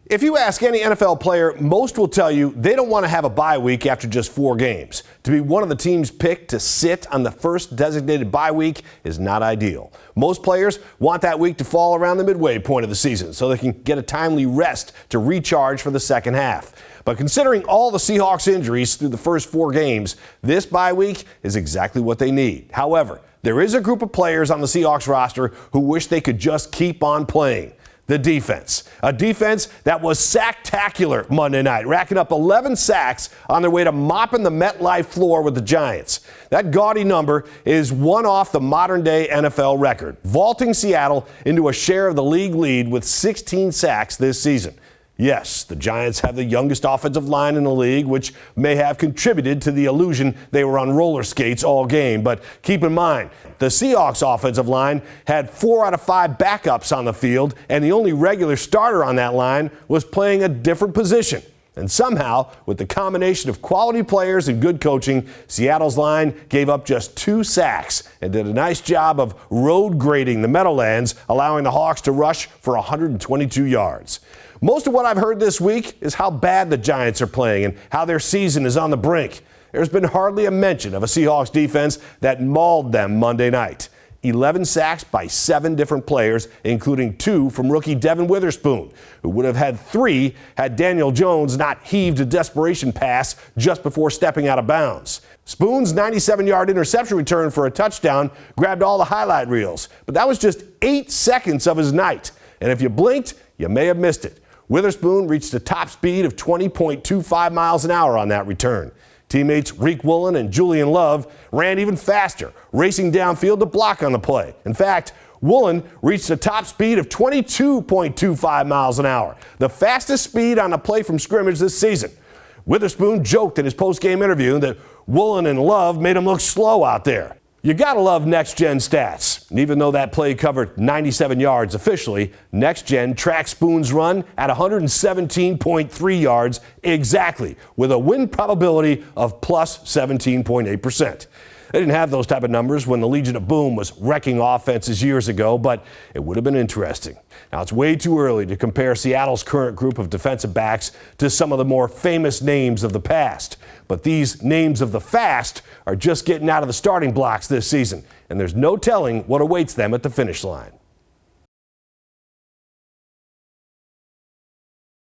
If you ask any NFL player, most will tell you they don't want to have a bye week after just 4 games. To be one of the teams picked to sit on the first designated bye week is not ideal. Most players want that week to fall around the midway point of the season so they can get a timely rest to recharge for the second half. But considering all the Seahawks injuries through the first 4 games, this bye week is exactly what they need. However, there is a group of players on the Seahawks roster who wish they could just keep on playing. The defense. A defense that was sacktacular Monday night, racking up 11 sacks on their way to mopping the MetLife floor with the Giants. That gaudy number is one off the modern-day NFL record, vaulting Seattle into a share of the league lead with 16 sacks this season. Yes, the Giants have the youngest offensive line in the league, which may have contributed to the illusion they were on roller skates all game. But keep in mind, the Seahawks offensive line had 4 out of 5 backups on the field, and the only regular starter on that line was playing a different position. And somehow, with the combination of quality players and good coaching, Seattle's line gave up just 2 sacks and did a nice job of road grading the Meadowlands, allowing the Hawks to rush for 122 yards. Most of what I've heard this week is how bad the Giants are playing and how their season is on the brink. There's been hardly a mention of a Seahawks defense that mauled them Monday night. 11 sacks by 7 different players, including 2 from rookie Devin Witherspoon, who would have had 3 had Daniel Jones not heaved a desperation pass just before stepping out of bounds. Spoon's 97-yard interception return for a touchdown grabbed all the highlight reels, but that was just 8 seconds of his night. And if you blinked, you may have missed it. Witherspoon reached a top speed of 20.25 miles an hour on that return. Teammates Reek Woolen and Julian Love ran even faster, racing downfield to block on the play. In fact, Woolen reached a top speed of 22.25 miles an hour, the fastest speed on a play from scrimmage this season. Witherspoon joked in his post-game interview that Woolen and Love made him look slow out there. You gotta love next-gen stats. And even though that play covered 97 yards officially, next-gen tracked Spoon's run at 117.3 yards exactly, with a win probability of plus 17.8%. They didn't have those type of numbers when the Legion of Boom was wrecking offenses years ago, but it would have been interesting. Now, it's way too early to compare Seattle's current group of defensive backs to some of the more famous names of the past. But these names of the fast are just getting out of the starting blocks this season, and there's no telling what awaits them at the finish line.